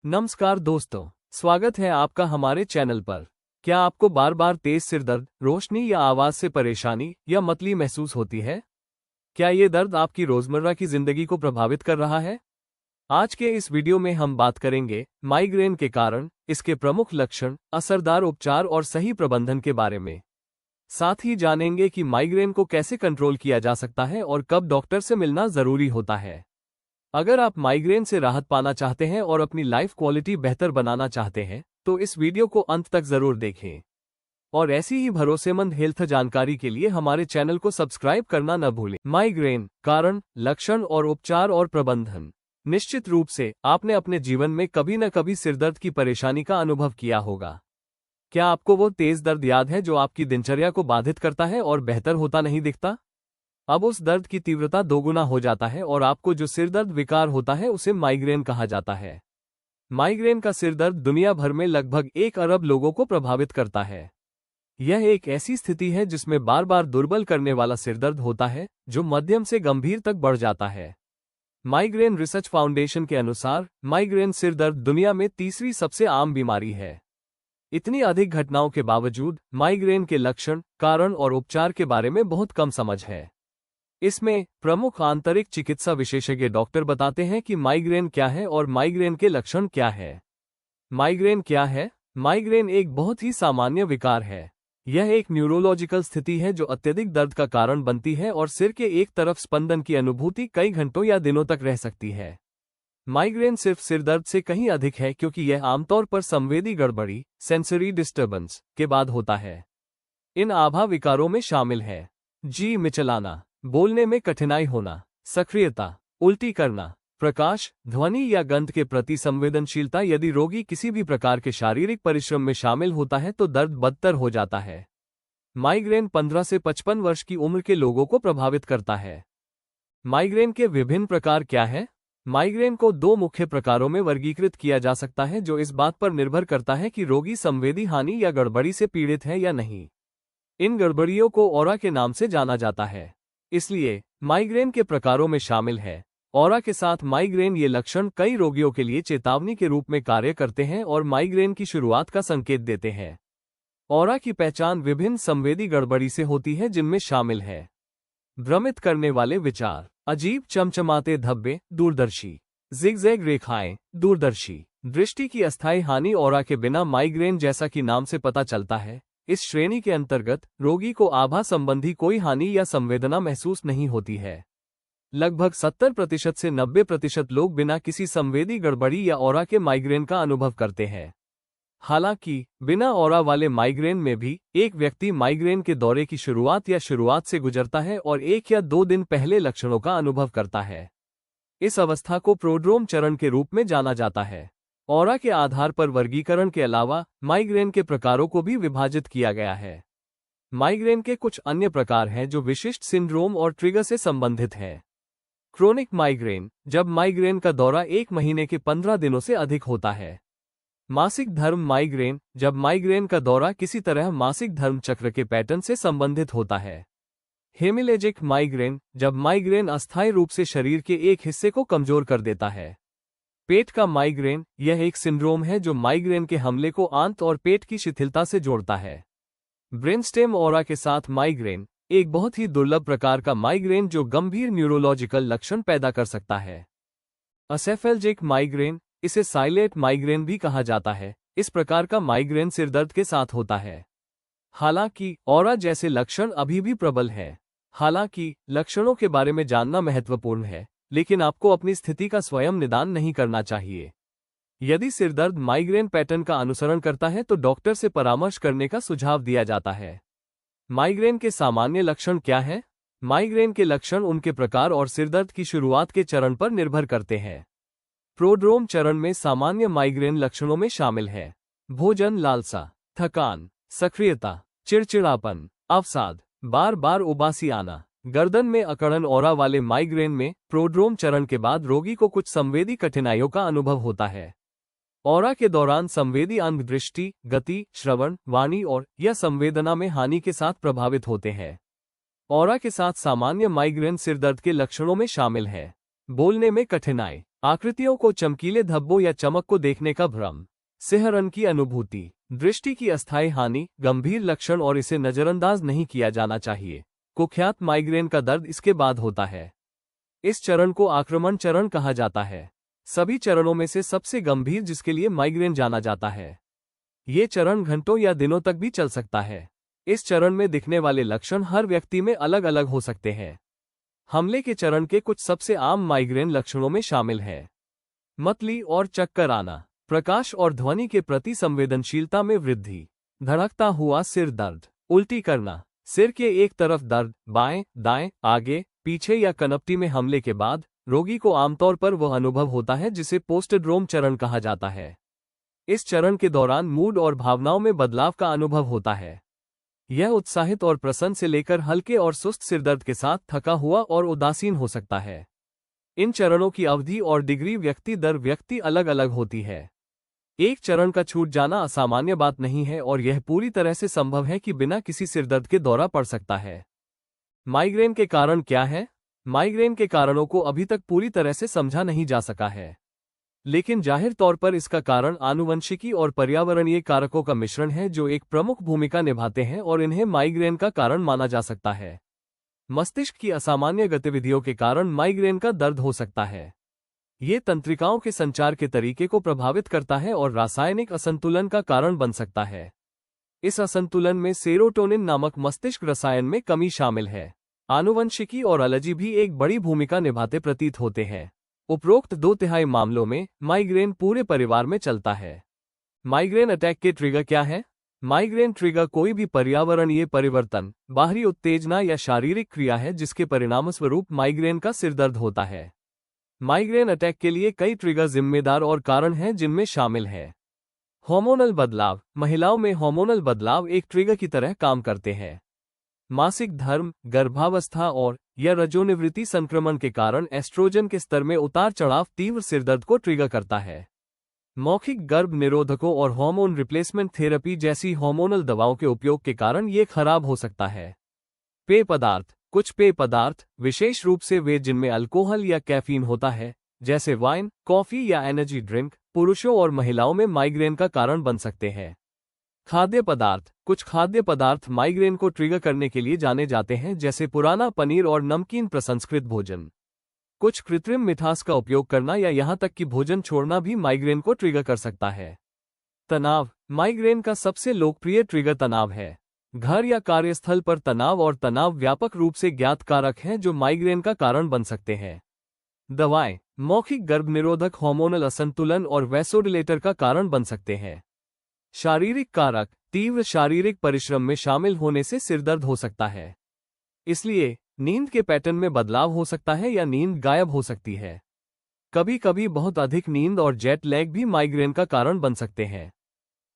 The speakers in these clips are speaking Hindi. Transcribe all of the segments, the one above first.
नमस्कार दोस्तों, स्वागत है आपका हमारे चैनल पर। क्या आपको बार बार तेज सिर दर्द, रोशनी या आवाज से परेशानी या मतली महसूस होती है? क्या ये दर्द आपकी रोजमर्रा की जिंदगी को प्रभावित कर रहा है? आज के इस वीडियो में हम बात करेंगे माइग्रेन के कारण, इसके प्रमुख लक्षण, असरदार उपचार और सही प्रबंधन के बारे में। साथ ही जानेंगे कि माइग्रेन को कैसे कंट्रोल किया जा सकता है और कब डॉक्टर से मिलना जरूरी होता है। अगर आप माइग्रेन से राहत पाना चाहते हैं और अपनी लाइफ क्वालिटी बेहतर बनाना चाहते हैं, तो इस वीडियो को अंत तक जरूर देखें। और ऐसी ही भरोसेमंद हेल्थ जानकारी के लिए हमारे चैनल को सब्सक्राइब करना न भूलें। माइग्रेन, कारण, लक्षण और उपचार और प्रबंधन। निश्चित रूप से आपने अपने जीवन में कभी न कभी सिरदर्द की परेशानी का अनुभव किया होगा। क्या आपको वो तेज दर्द याद है जो आपकी दिनचर्या को बाधित करता है और बेहतर होता नहीं दिखता? अब उस दर्द की तीव्रता दोगुना हो जाता है और आपको जो सिरदर्द विकार होता है उसे माइग्रेन कहा जाता है। माइग्रेन का सिरदर्द दुनिया भर में लगभग 1 अरब लोगों को प्रभावित करता है। यह एक ऐसी स्थिति है जिसमें बार बार दुर्बल करने वाला सिरदर्द होता है, जो मध्यम से गंभीर तक बढ़ जाता है। माइग्रेन रिसर्च फाउंडेशन के अनुसार माइग्रेन सिरदर्द दुनिया में तीसरी सबसे आम बीमारी है। इतनी अधिक घटनाओं के बावजूद माइग्रेन के लक्षण, कारण और उपचार के बारे में बहुत कम समझ है। इसमें प्रमुख आंतरिक चिकित्सा विशेषज्ञ डॉक्टर बताते हैं कि माइग्रेन क्या है और माइग्रेन के लक्षण क्या है। माइग्रेन क्या है? माइग्रेन एक बहुत ही सामान्य विकार है। यह एक न्यूरोलॉजिकल स्थिति है जो अत्यधिक दर्द का कारण बनती है और सिर के एक तरफ स्पंदन की अनुभूति कई घंटों या दिनों तक रह सकती है। माइग्रेन सिर्फ सिरदर्द से कहीं अधिक है क्योंकि यह आमतौर पर संवेदी गड़बड़ी, सेंसरी डिस्टर्बेंस, के बाद होता है। इन आभा विकारों में शामिल है जी मिचलाना, बोलने में कठिनाई होना, सक्रियता, उल्टी करना, प्रकाश, ध्वनि या गंध के प्रति संवेदनशीलता। यदि रोगी किसी भी प्रकार के शारीरिक परिश्रम में शामिल होता है तो दर्द बदतर हो जाता है। माइग्रेन 15 से 55 वर्ष की उम्र के लोगों को प्रभावित करता है। माइग्रेन के विभिन्न प्रकार क्या है? माइग्रेन को 2 मुख्य प्रकारों में वर्गीकृत किया जा सकता है, जो इस बात पर निर्भर करता है कि रोगी संवेदी हानि या गड़बड़ी से पीड़ित है या नहीं। इन गड़बड़ियों को ऑरा के नाम से जाना जाता है, इसलिए माइग्रेन के प्रकारों में शामिल है। ऑरा के साथ माइग्रेन। ये लक्षण कई रोगियों के लिए चेतावनी के रूप में कार्य करते हैं और माइग्रेन की शुरुआत का संकेत देते हैं। ऑरा की पहचान विभिन्न संवेदी गड़बड़ी से होती है, जिनमें शामिल है भ्रमित करने वाले विचार, अजीब चमचमाते धब्बे, दूरदर्शी जिगजैग रेखाएं, दूरदर्शी दृष्टि की अस्थायी हानि। ऑरा के बिना माइग्रेन, जैसा कि नाम से पता चलता है, इस श्रेणी के अंतर्गत रोगी को आभा संबंधी कोई हानि या संवेदना महसूस नहीं होती है। लगभग 70% से 90% लोग बिना किसी संवेदी गड़बड़ी या ऑरा के माइग्रेन का अनुभव करते हैं। हालांकि बिना ऑरा वाले माइग्रेन में भी एक व्यक्ति माइग्रेन के दौरे की शुरुआत से गुजरता है और 1 या 2 दिन पहले लक्षणों का अनुभव करता है। इस अवस्था को प्रोड्रोम चरण के रूप में जाना जाता है। ऑरा के आधार पर वर्गीकरण के अलावा माइग्रेन के प्रकारों को भी विभाजित किया गया है। माइग्रेन के कुछ अन्य प्रकार हैं जो विशिष्ट सिंड्रोम और ट्रिगर से संबंधित हैं। क्रोनिक माइग्रेन, जब माइग्रेन का दौरा 1 महीने के 15 दिनों से अधिक होता है। मासिक धर्म माइग्रेन, जब माइग्रेन का दौरा किसी तरह मासिक धर्म चक्र के पैटर्न से संबंधित होता है। हेमिलेजिक माइग्रेन, जब माइग्रेन अस्थायी रूप से शरीर के एक हिस्से को कमजोर कर देता है। पेट का माइग्रेन, यह एक सिंड्रोम है जो माइग्रेन के हमले को आंत और पेट की शिथिलता से जोड़ता है। ब्रेनस्टेम ऑरा के साथ माइग्रेन, एक बहुत ही दुर्लभ प्रकार का माइग्रेन जो गंभीर न्यूरोलॉजिकल लक्षण पैदा कर सकता है। असेफेल्जिक माइग्रेन, इसे साइलेंट माइग्रेन भी कहा जाता है। इस प्रकार का माइग्रेन सिरदर्द के साथ होता है। हालांकि ऑरा जैसे लक्षण अभी भी प्रबल है। हालांकि लक्षणों के बारे में जानना महत्वपूर्ण है, लेकिन आपको अपनी स्थिति का स्वयं निदान नहीं करना चाहिए। यदि सिरदर्द माइग्रेन पैटर्न का अनुसरण करता है तो डॉक्टर से परामर्श करने का सुझाव दिया जाता है। माइग्रेन के सामान्य लक्षण क्या हैं? माइग्रेन के लक्षण उनके प्रकार और सिरदर्द की शुरुआत के चरण पर निर्भर करते हैं। प्रोड्रोम चरण में सामान्य माइग्रेन लक्षणों में शामिल है भोजन लालसा, थकान, सक्रियता, चिड़चिड़ापन, अवसाद, बार बार उबासी आना, गर्दन में अकड़न। ऑरा वाले माइग्रेन में प्रोड्रोम चरण के बाद रोगी को कुछ संवेदी कठिनाइयों का अनुभव होता है। ऑरा के दौरान संवेदी अंग दृष्टि, गति, श्रवण, वाणी और या संवेदना में हानि के साथ प्रभावित होते हैं। ऑरा के साथ सामान्य माइग्रेन सिरदर्द के लक्षणों में शामिल है बोलने में कठिनाई, आकृतियों को चमकीले धब्बों या चमक को देखने का भ्रम, सिहरन की अनुभूति, दृष्टि की अस्थायी हानि, गंभीर लक्षण और इसे नजरअंदाज नहीं किया जाना चाहिए। कुख्यात माइग्रेन का दर्द इसके बाद होता है। इस चरण को आक्रमण चरण कहा जाता है। सभी चरणों में से सबसे गंभीर जिसके लिए माइग्रेन जाना जाता है। ये चरण घंटों या दिनों तक भी चल सकता है। इस चरण में दिखने वाले लक्षण हर व्यक्ति में अलग अलग हो सकते हैं। हमले के चरण के कुछ सबसे आम माइग्रेन लक्षणों में शामिल है मतली और चक्कर आना, प्रकाश और ध्वनि के प्रति संवेदनशीलता में वृद्धि, धड़कता हुआ सिर दर्द, उल्टी करना, सिर के एक तरफ दर्द, बाएं, दाएं, आगे, पीछे या कनपटी में हमले के बाद रोगी को आमतौर पर वह अनुभव होता है जिसे पोस्टड्रोम चरण कहा जाता है। इस चरण के दौरान मूड और भावनाओं में बदलाव का अनुभव होता है। यह उत्साहित और प्रसन्न से लेकर हल्के और सुस्त सिरदर्द के साथ थका हुआ और उदासीन हो सकता है। इन चरणों की अवधि और डिग्री व्यक्ति दर व्यक्ति अलग अलग होती है। एक चरण का छूट जाना असामान्य बात नहीं है और यह पूरी तरह से संभव है कि बिना किसी सिरदर्द के दौरा पड़ सकता है। माइग्रेन के कारण क्या है? माइग्रेन के कारणों को अभी तक पूरी तरह से समझा नहीं जा सका है, लेकिन जाहिर तौर पर इसका कारण आनुवंशिकी और पर्यावरणीय कारकों का मिश्रण है जो एक प्रमुख भूमिका निभाते हैं और इन्हें माइग्रेन का कारण माना जा सकता है। मस्तिष्क की असामान्य गतिविधियों के कारण माइग्रेन का दर्द हो सकता है। ये तंत्रिकाओं के संचार के तरीके को प्रभावित करता है और रासायनिक असंतुलन का कारण बन सकता है। इस असंतुलन में सेरोटोनिन नामक मस्तिष्क रसायन में कमी शामिल है। आनुवंशिकी और एलर्जी भी एक बड़ी भूमिका निभाते प्रतीत होते हैं। उपरोक्त 2/3 मामलों में माइग्रेन पूरे परिवार में चलता है। माइग्रेन अटैक के ट्रिगर क्या है? माइग्रेन ट्रिगर कोई भी पर्यावरणीय परिवर्तन, बाहरी उत्तेजना या शारीरिक क्रिया है जिसके परिणामस्वरूप माइग्रेन का सिरदर्द होता है। माइग्रेन अटैक के लिए कई ट्रिगर जिम्मेदार और कारण हैं जिनमें शामिल है हार्मोनल बदलाव। महिलाओं में हार्मोनल बदलाव एक ट्रिगर की तरह काम करते हैं। मासिक धर्म, गर्भावस्था और या रजोनिवृत्ति संक्रमण के कारण एस्ट्रोजन के स्तर में उतार चढ़ाव तीव्र सिरदर्द को ट्रिगर करता है। मौखिक गर्भ निरोधकों और हार्मोन रिप्लेसमेंट थेरेपी जैसी हार्मोनल दवाओं के उपयोग के कारण ये खराब हो सकता है। पेय पदार्थ। कुछ पेय पदार्थ, विशेष रूप से वे जिनमें अल्कोहल या कैफीन होता है, जैसे वाइन, कॉफी या एनर्जी ड्रिंक, पुरुषों और महिलाओं में माइग्रेन का कारण बन सकते हैं। खाद्य पदार्थ। कुछ खाद्य पदार्थ माइग्रेन को ट्रिगर करने के लिए जाने जाते हैं, जैसे पुराना पनीर और नमकीन प्रसंस्कृत भोजन। कुछ कृत्रिम मिठास का उपयोग करना या यहां तक कि भोजन छोड़ना भी माइग्रेन को ट्रिगर कर सकता है। तनाव। माइग्रेन का सबसे लोकप्रिय ट्रिगर तनाव है। घर या कार्यस्थल पर तनाव और तनाव व्यापक रूप से ज्ञात कारक हैं जो माइग्रेन का कारण बन सकते हैं। दवाएं। मौखिक गर्भनिरोधक हार्मोनल असंतुलन और वैसोडिलेटर का कारण बन सकते हैं। शारीरिक कारक। तीव्र शारीरिक परिश्रम में शामिल होने से सिरदर्द हो सकता है, इसलिए नींद के पैटर्न में बदलाव हो सकता है या नींद गायब हो सकती है। कभी कभी बहुत अधिक नींद और जेट लैग भी माइग्रेन का कारण बन सकते हैं।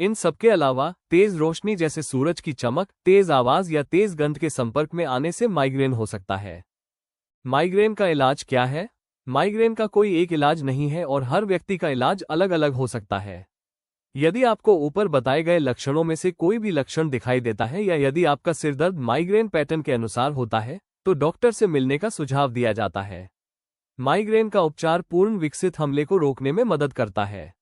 इन सबके अलावा तेज रोशनी जैसे सूरज की चमक, तेज आवाज या तेज गंध के संपर्क में आने से माइग्रेन हो सकता है। माइग्रेन का इलाज क्या है? माइग्रेन का कोई एक इलाज नहीं है और हर व्यक्ति का इलाज अलग अलग हो सकता है। यदि आपको ऊपर बताए गए लक्षणों में से कोई भी लक्षण दिखाई देता है या यदि आपका सिरदर्द माइग्रेन पैटर्न के अनुसार होता है, तो डॉक्टर से मिलने का सुझाव दिया जाता है। माइग्रेन का उपचार पूर्ण विकसित हमले को रोकने में मदद करता है।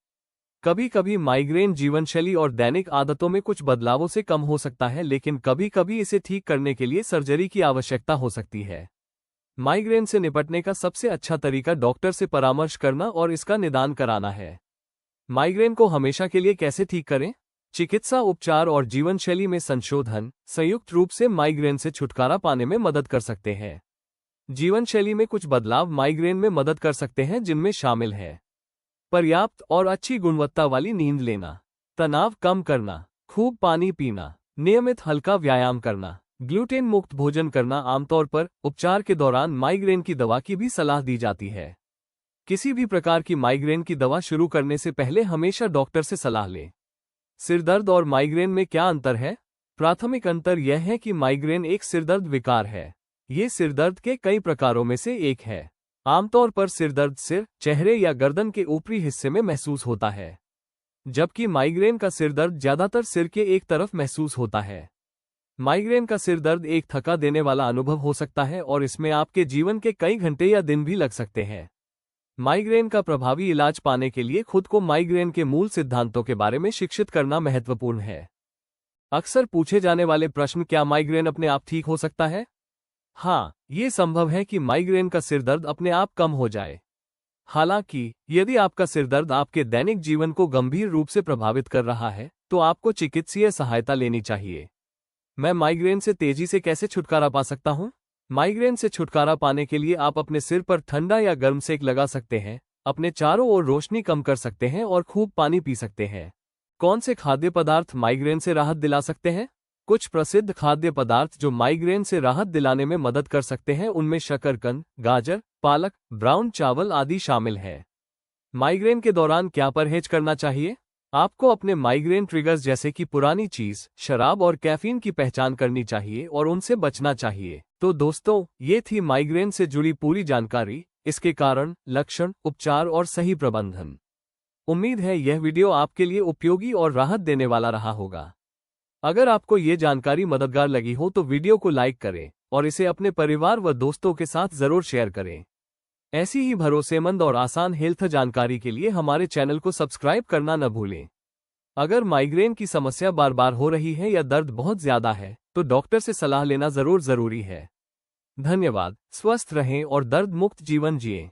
कभी कभी माइग्रेन जीवनशैली और दैनिक आदतों में कुछ बदलावों से कम हो सकता है, लेकिन कभी कभी इसे ठीक करने के लिए सर्जरी की आवश्यकता हो सकती है। माइग्रेन से निपटने का सबसे अच्छा तरीका डॉक्टर से परामर्श करना और इसका निदान कराना है। माइग्रेन को हमेशा के लिए कैसे ठीक करें? चिकित्सा उपचार और जीवनशैली में संशोधन संयुक्त रूप से माइग्रेन से छुटकारा पाने में मदद कर सकते हैं। जीवनशैली में कुछ बदलाव माइग्रेन में मदद कर सकते हैं, जिनमें शामिल है पर्याप्त और अच्छी गुणवत्ता वाली नींद लेना, तनाव कम करना, खूब पानी पीना, नियमित हल्का व्यायाम करना, ग्लूटेन मुक्त भोजन करना। आमतौर पर उपचार के दौरान माइग्रेन की दवा की भी सलाह दी जाती है। किसी भी प्रकार की माइग्रेन की दवा शुरू करने से पहले हमेशा डॉक्टर से सलाह लें। सिरदर्द और माइग्रेन में क्या अंतर है? प्राथमिक अंतर यह है कि माइग्रेन एक सिरदर्द विकार है। ये सिरदर्द के कई प्रकारों में से एक है। आमतौर पर सिरदर्द सिर, चेहरे या गर्दन के ऊपरी हिस्से में महसूस होता है, जबकि माइग्रेन का सिरदर्द ज्यादातर सिर के एक तरफ महसूस होता है। माइग्रेन का सिरदर्द एक थका देने वाला अनुभव हो सकता है और इसमें आपके जीवन के कई घंटे या दिन भी लग सकते हैं। माइग्रेन का प्रभावी इलाज पाने के लिए खुद को माइग्रेन के मूल सिद्धांतों के बारे में शिक्षित करना महत्वपूर्ण है। अक्सर पूछे जाने वाले प्रश्न, क्या माइग्रेन अपने आप ठीक हो सकता है? हाँ, ये संभव है कि माइग्रेन का सिरदर्द अपने आप कम हो जाए। हालांकि यदि आपका सिरदर्द आपके दैनिक जीवन को गंभीर रूप से प्रभावित कर रहा है, तो आपको चिकित्सीय सहायता लेनी चाहिए। मैं माइग्रेन से तेजी से कैसे छुटकारा पा सकता हूँ? माइग्रेन से छुटकारा पाने के लिए आप अपने सिर पर ठंडा या गर्म सेक लगा सकते हैं, अपने चारों ओर रोशनी कम कर सकते हैं और खूब पानी पी सकते हैं। कौन से खाद्य पदार्थ माइग्रेन से राहत दिला सकते हैं? कुछ प्रसिद्ध खाद्य पदार्थ जो माइग्रेन से राहत दिलाने में मदद कर सकते हैं, उनमें शकरकंद, गाजर, पालक, ब्राउन चावल आदि शामिल हैं। माइग्रेन के दौरान क्या परहेज करना चाहिए? आपको अपने माइग्रेन ट्रिगर्स जैसे कि पुरानी चीज, शराब और कैफीन की पहचान करनी चाहिए और उनसे बचना चाहिए। तो दोस्तों, ये थी माइग्रेन से जुड़ी पूरी जानकारी, इसके कारण, लक्षण, उपचार और सही प्रबंधन। उम्मीद है यह वीडियो आपके लिए उपयोगी और राहत देने वाला रहा होगा। अगर आपको ये जानकारी मददगार लगी हो तो वीडियो को लाइक करें और इसे अपने परिवार व दोस्तों के साथ जरूर शेयर करें। ऐसी ही भरोसेमंद और आसान हेल्थ जानकारी के लिए हमारे चैनल को सब्सक्राइब करना न भूलें। अगर माइग्रेन की समस्या बार बार हो रही है या दर्द बहुत ज्यादा है, तो डॉक्टर से सलाह लेना जरूरी है। धन्यवाद। स्वस्थ रहें और दर्द मुक्त जीवन जिएं।